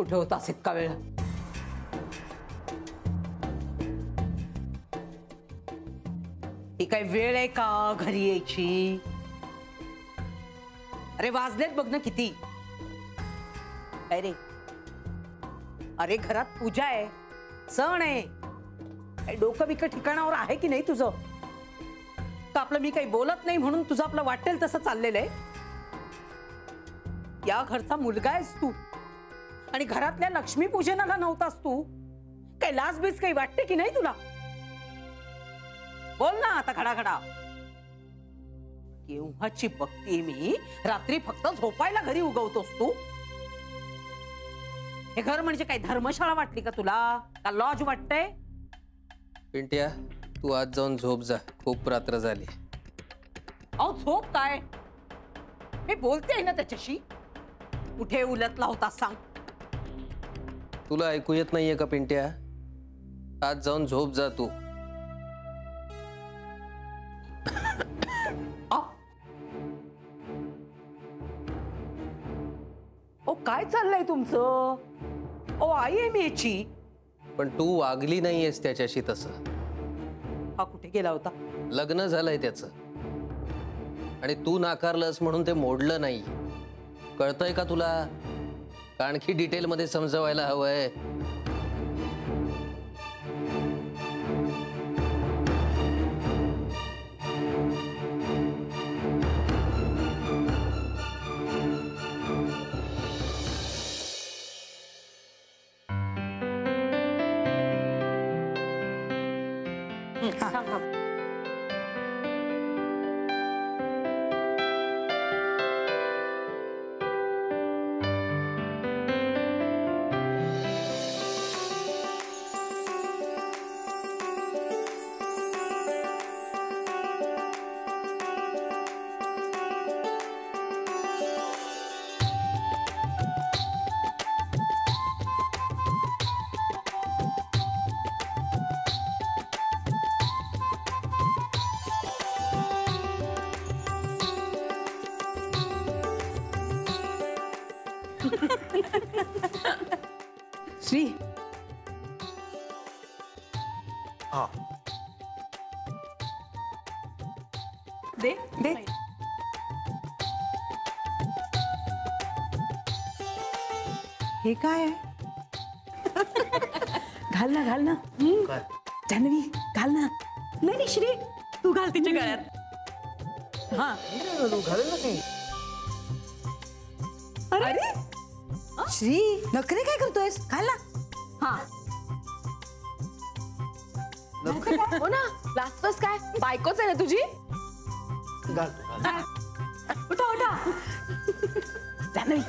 कुठे होतास इतका वेळ? ही काय वेळ आहे का घरी यायची? अरे वाजलेत बघ ना किती. अरे अरे घरात पूजा आहे, सण आहे. काही डोकं बिकं ठिकाणावर आहे की नाही तुझं? तर आपलं मी काही बोलत नाही म्हणून तुझं आपलं वाटेल तसं चाललेलं आहे. या घरचा मुलगा आहेस तू आणि घरातल्या लक्ष्मी पूजनाला नव्हतास तू. काही लाजबीज काही वाटते की नाही तुला? बोल ना आता खडाखडा. केव्हाची बघतीये मी, रात्री फक्त झोपायला घरी उगवतोस तू. हे घर म्हणजे काय धर्मशाळा वाटली का तुला, का लॉज वाटतंय? पिंट्या, तू आज जाऊन झोप जा, खूप रात्र झाली. अहो झोप काय, मी बोलते ना त्याच्याशी. कुठे उलटला होता सांग? तुला ऐकू येत नाहीये का पिंट्या? आज जाऊन झोप जा तू. ओ काय चाललंय तुमचं? ओ आई आहे मी याची. पण तू वागली नाहीयेस त्याच्याशी तसं. हा कुठे गेला होता? लग्न झालंय त्याचं आणि तू नाकारलंस म्हणून ते मोडलं नाही. कळतंय का तुला? का आणखी डिटेल मध्ये समजवायला हवंय? श्री हाँ दे दे. हे काय आहे? घाल ना घाल ना. जान्हवी घाल ना. नाही नाही श्री, तू घाल तिच्या गळ्यात. हा घालेल ना काही. अरे श्री नखरे काय करतोयस? घाल ना. हा हो ना, लास्ट फर्स्ट काय बायकोच आहे ना तुझी? घाल. उठा उठा. जान्हवी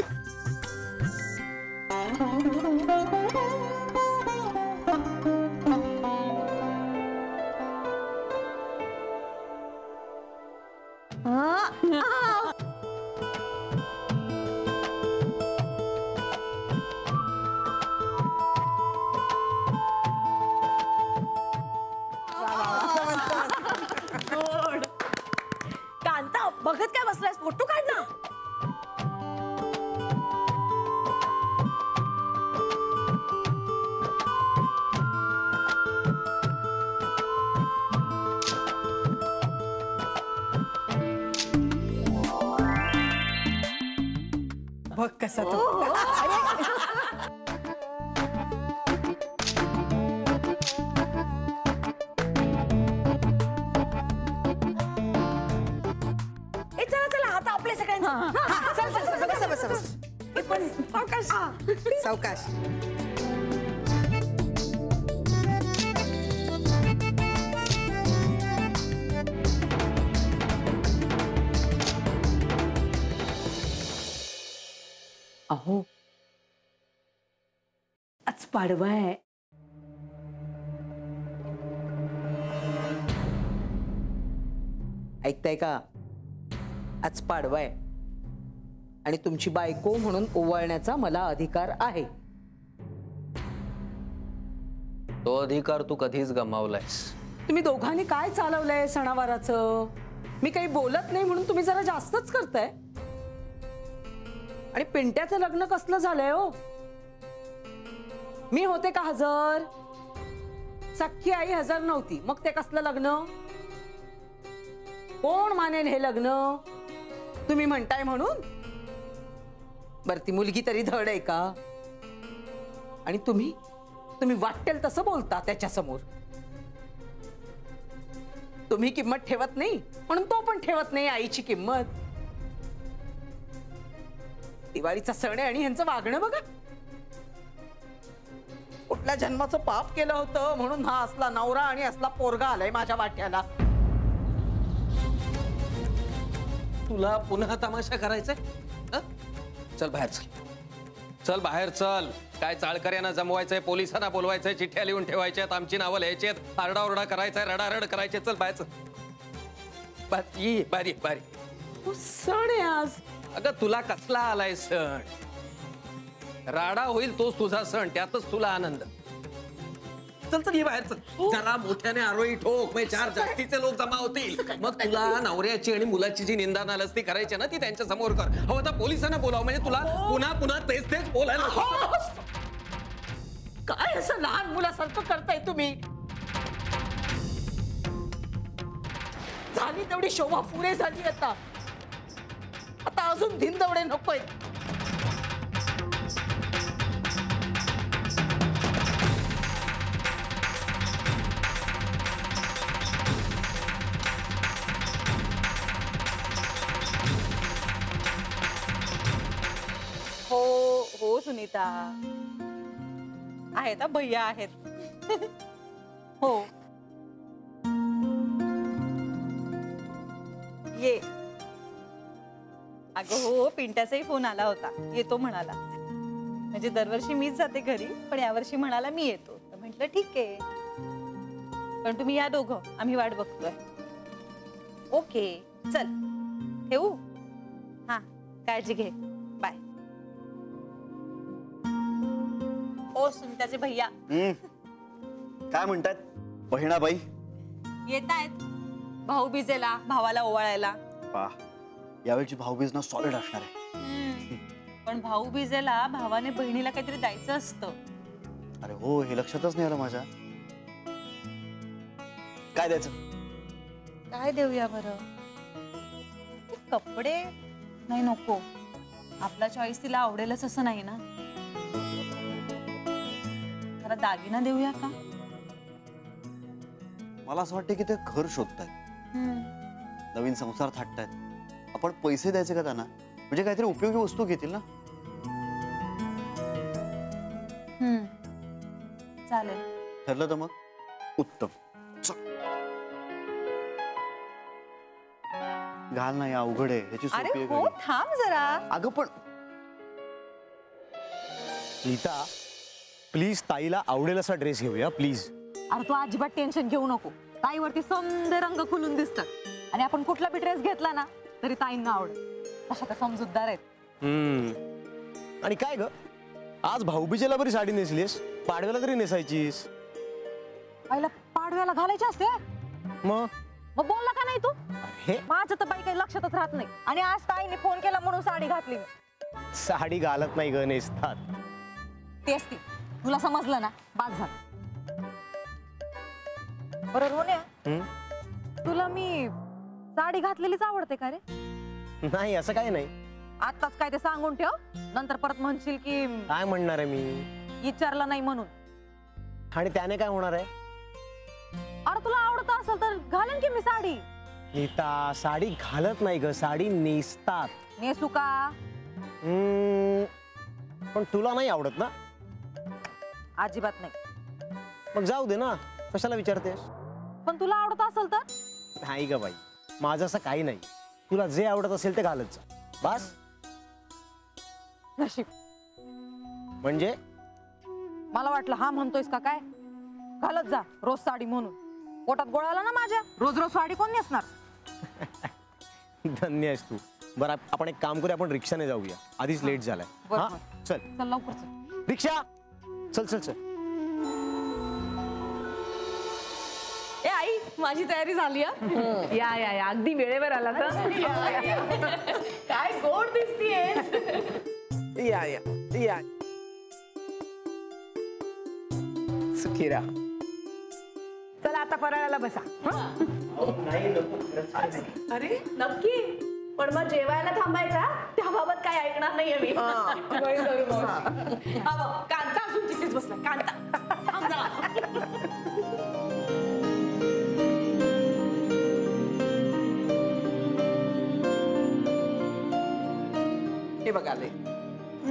कांता बघत काय बसलायस? फोटो काढ ना. बघ कसा तो. सावकाश. अहो आज पाडवा आहे. ऐकताय का? आज पाडवा आहे आणि तुमची बायको म्हणून ओवाळण्याचा मला अधिकार आहे. तो अधिकार तू कधीच गमावलायस. तुम्ही दोघांनी काय चालवलंय सणावाराचं? मी काही बोलत नाही म्हणून तुम्ही जरा जास्तच करताय. आणि पिंट्याचं लग्न कसलं झालंय हो? मी होते का हजर? सख्खी आई हजर नव्हती, मग ते कसलं लग्न? कोण मानेल हे लग्न? तुम्ही म्हणताय म्हणून? बर ती मुलगी तरी धड आहे का? आणि तुम्ही वाटेल तसं बोलता त्याच्या समोर. तुम्ही किंमत ठेवत नाही म्हणून तो पण ठेवत नाही आईची किंमत. दिवाळीचा सण आहे आणि ह्यांचं वागणं बघा. कुठल्या जन्माचं पाप केलं होतं म्हणून हा असला नवरा आणि असला पोरगा आलाय माझ्या वाट्याला. तुला पुन्हा तमाशा करायचाय? चल बाहेर चल. चल बाहेर चल. काय चाळकऱ्यांना जमवायचंय, पोलिसांना बोलवायचंय, चिठ्ठ्या लिहून ठेवायच्यात, आमची नावं लिहायची आहेत, आरडाओरडा करायचाय, रडारड करायचे. चल बाहेर चल. बारी बारी. सण आहे आज. अगं तुला कसला आलाय सण? राडा होईल तोच तुझा सण, त्यातच तुला आनंद. चल चल ये बाहेर चल. जरा मोठ्याने आरोळी ठोक, म्हणजे 4 जास्तीचे लोक जमा होतील. मग तुला नवऱ्याची आणि मुलाची जी निंदा नालस्ती करायची ना ती त्यांच्या समोर कर. हो आता पोलिसांना बोलाव, म्हणजे तुला पुन्हा पुन्हा तेच तेच बोलायला. काय असं लहान मुलासारखं करताय तुम्ही? झाली तेवढी शोभा पुरे झाली. आता अजून धिंदवडे नकोय. हो सुनीता आहेत, भैया आहेत. हो ये. अगं हो, पिंट्याचाही फोन आला होता, येतो म्हणाला. म्हणजे दरवर्षी मीच जाते घरी, पण यावर्षी म्हणाला मी येतो. तर म्हटलं ठीक आहे, पण तुम्ही या दोघं, आम्ही वाट बघतोय. ओके चल ठेवू. हा काळजी घे, बाय. ओ सुनीताचे भैया काय म्हणतात बहिणाबाई? येत आहेत भाऊबीजेला, भावाला ओवाळायला. यावेळची भाऊबीज ना सॉलिड असणार आहे. पण भाऊबीजेला भावाने बहिणीला काहीतरी द्यायचं असतं. अरे हो, हे लक्षातच नाही आलं माझ्या. काय द्यायचं? काय देऊया बरं? कपडे नाही, नको. आपला चॉईस तिला आवडेलच असं नाही ना. जरा दागिना देऊया का? मला असं वाटतं की ते घर शोधतायत, नवीन संसार थाटतायत. आपण पैसे द्यायचे का त्यांना? म्हणजे काहीतरी उपयोगी वस्तू घेतील ना. चालेल. ठरलं तर मग उत्तम. घाल ना, या अवघड आहे ह्याची अरे सोपी हो, थांब जरा. अगं पण नीता प्लीज, ताईला आवडेल असा ड्रेस घेऊया प्लीज. अरे तू अजिबात टेन्शन घेऊ नको. ताईवरती समदे रंग खुलून दिसतात, आणि आपण कुठला बी ड्रेस घेतला ना तरी ताईंना आवडेल. तशा त्या समजूतदार आहेत. आणि काय ग, आज भाऊबीजेला बरी साडी नेसलीस, पाडव्याला तरी नेसायचीस. पहिला पाडव्याला घालायची असते. मग बोलला का नाही तू? हे माझं तर बाई काही लक्षातच राहत नाही. आणि आज ताईने फोन केला म्हणून साडी घातली. साडी घालत नाही ग, नेसतात. तेच ती, तुला समजलं ना, बाद झालं. बरं रोन्या, तुला मी साडी घातलेलीच आवडते का रे? नाही असं काही नाही. आताच काय ते सांगून ठेव, नंतर परत म्हणशील की काय म्हणणार आहे मी? विचारलं नाही म्हणून. आणि त्याने काय होणार आहे? अरे तुला आवडत असेल तर घालेन की मी साडी. नीता साडी घालत नाही ग, साडी नेसतात. नेसू का? पण तुला नाही आवडत ना? अजिबात नाही. मग जाऊ दे ना, कशाला विचारतेस? पण तुला आवडत असेल तर? नाही ग बाई, माझं असं काही नाही. तुला जे आवडत असेल ते घालत जा, बस. नशीब. म्हणजे मला वाटलं हा म्हणतोयस का काय. घालत जा रोज साडी म्हणून. पोटात गोळा आला ना माझ्या, रोज रोज साडी कोण नेसणार? धन्य आहेस तू. बरं आपण एक काम करूया, आपण रिक्षाने जाऊया, आधीच लेट झालाय. हा चल चल लवकर चल. रिक्षा चल चल चल. ए आई, माझी तयारी झाली. या या या, अगदी वेळेवर आला तर. काय गोड दिसतीये. या या या. सुखी राहा. चला आता फराळाला बसा. अरे नक्की, पण मग जेवायला थांबायचा त्याबाबत काय ऐकणार नाहीये मी. कांता अजून तिथेच बसला. कांता थांब जरा. हे बघा आले.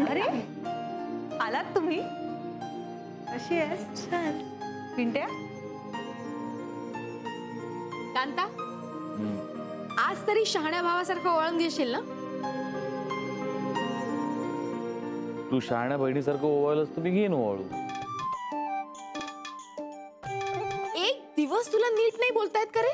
अरे आलात तुम्ही. कशी आहेस? छान. पिंट्या कांता, आज तरी शहाण्या भावासारखं ओळख देशील ना? तू शहाण्या बहिणीसारखं ओवाळलंस तर मी घेईन ओवाळू. एक दिवस तुला नीट नाही बोलतायत का रे?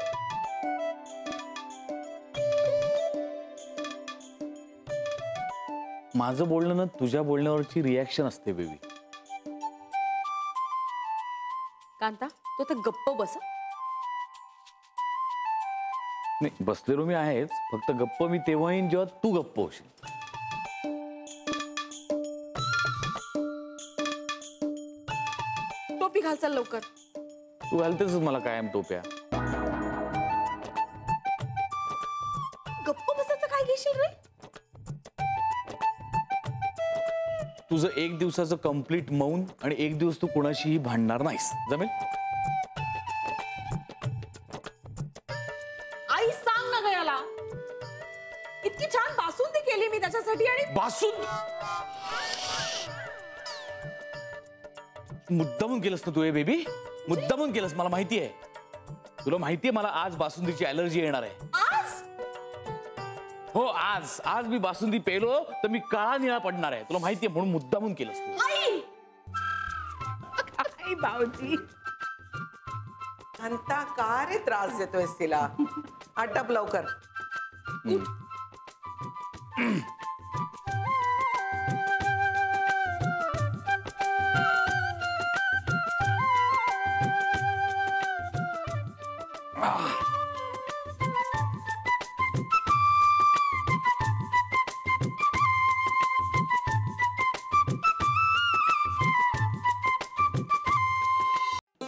माझं बोलणं ना तुझ्या बोलण्यावरची रिॲक्शन असते बेबी. कांता, तू आता गप्प बस. नाही बसलेलो मी आहेच, फक्त गप्प मी तेव्हा येईन जेव्हा तू गप्प होशील. टोपी घाल चल लवकर. तू घालतेस मला कायम टोप्या. गप्प बसायचं काय घेशील रे? तुझं एक दिवसाचं कंप्लीट मौन आणि एक दिवस तू कुणाशीही भांडणार नाहीस. जमेल? आई सांग ना ग याला. इतकी छान बासुंदी केली मी त्याच्यासाठी आणि बासून मुद्दामून केलंस ना तू हे बेबी. मुद्दामून केलंस, मला माहिती आहे. तुला माहितीये मला आज बासुंदीची ॲलर्जी येणार आहे. आज हो आज मी बासुंदी पेलो तर मी काळा निळा पडणार आहे. तुला माहितीये म्हणून मुद्दामून केलंस तू. आई भाऊजी. कांता का रे त्रास देतोयस तिला? आटप लवकर.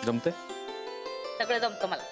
जमते? सगळं जमतं मला.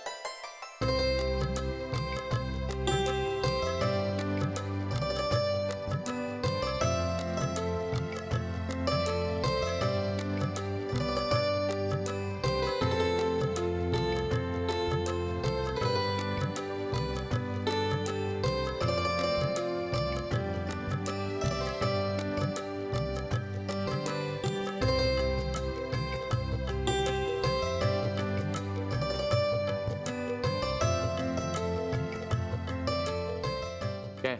काय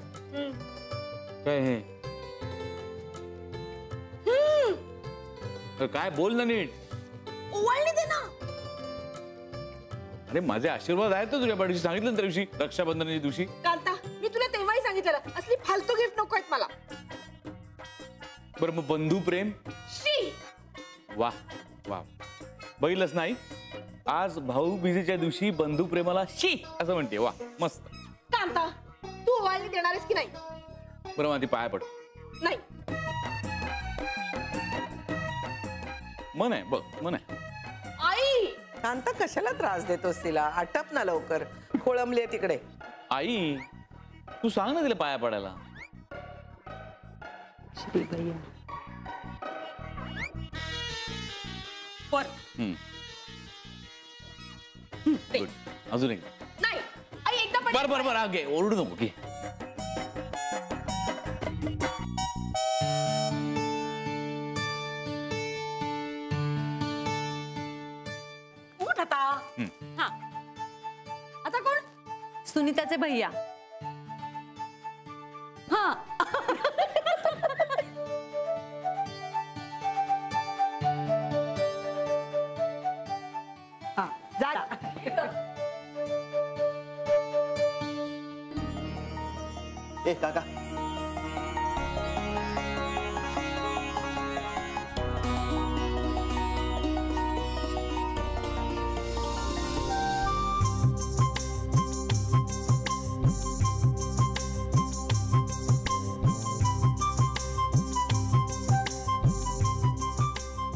काय हे? काय बोल ना नीट. ओवाळणी दे ना. अरे माझे आशीर्वाद आहेत तुझ्या पाठीशी. सांगितलं ना त्या दिवशी रक्षाबंधनाच्या दिवशी. कांता, मी तुला तेव्हाही सांगितलेलं असली फालतू गिफ्ट नको आहेत मला. बरं मग बंधू प्रेम. शी. वा वा, बघितलंच नाही. आज भाऊबीजेच्या दिवशी बंधू प्रेमाला शी असं म्हणते. वा मस्त. कांता, तू ओवाळणी देणार आहेस की नाही? बरं माझी पाया पड. नाही. मन आहे बघ, मन आहे. आई कांता कशाला त्रास देतोस तिला? आटप ना लवकर. खोळंबली तिकडे. आई तू सांग ना तिला पाया पडायला. श्री भैया. वर. गुड. अजून एक. नाही. आई एकदा पण बर बर बर हा घे, ओरडू नको. घे. उठ आता. हा. आता कोण? सुनीताचे भैया. हा. हा जा. ए काका,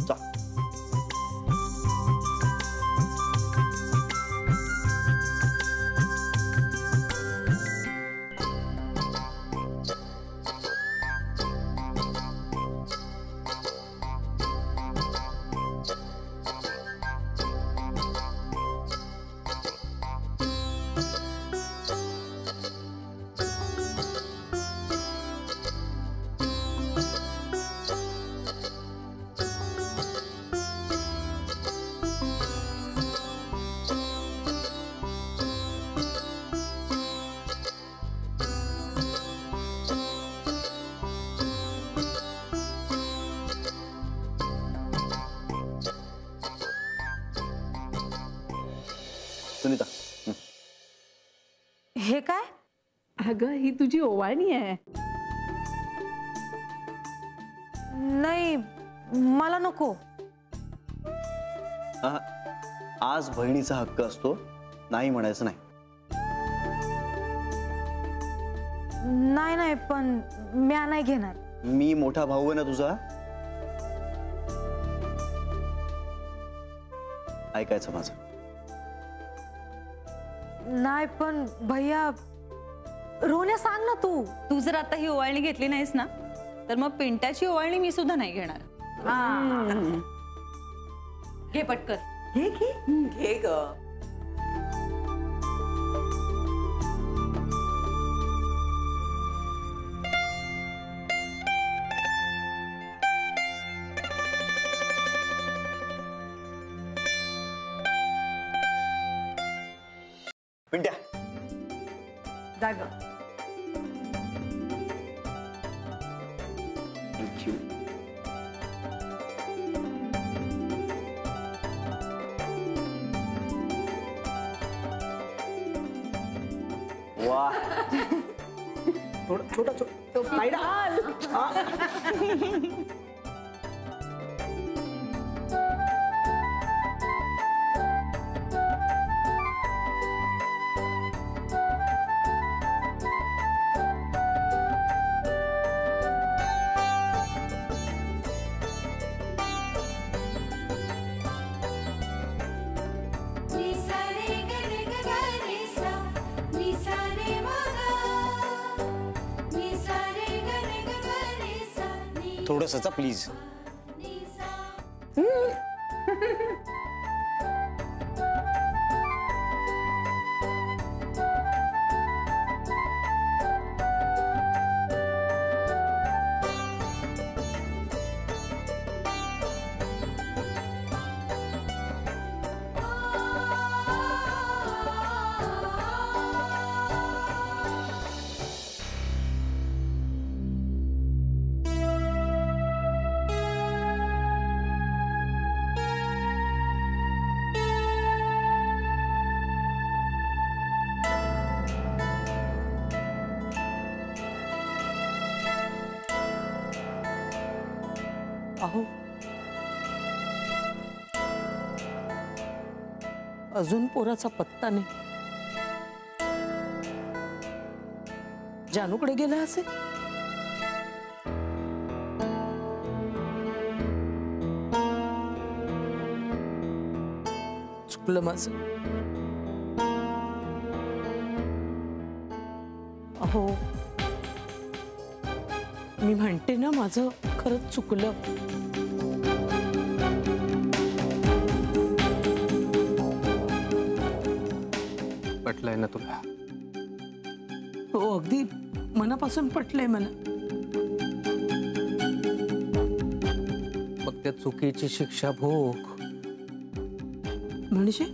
चा. हे काय? अगं ही तुझी ओवाळणी आहे. नाही, मला नको. आज बहिणीचा हक्क असतो, नाही म्हणायचं नाही. नाही नाही, पण म्या नाही घेणार. मी मोठा भाऊ आहे ना तुझा, ऐकायचं माझं. नाही पण भैया, रोन्या सांग ना तू जर आता ही ओवाळणी घेतली नाहीस ना तर मग पिंट्याची ओवाळणी मी सुद्धा नाही घेणार. घे पटकन. घे घे घे ग. पिंट्या, जाग. थँक्यू. वा, छोटा थोडंसं प्लीज. अहो, अजून पोराचा पत्ता नाही. जानूकडे गेला असेल. चुकलं माझं. अहो, मी म्हणते ना, माझं खरंच चुकलं. पटलंय ना तुला? हो, अगदी मनापासून पटलंय मला. मग त्या चुकीची शिक्षा भोग. म्हणजे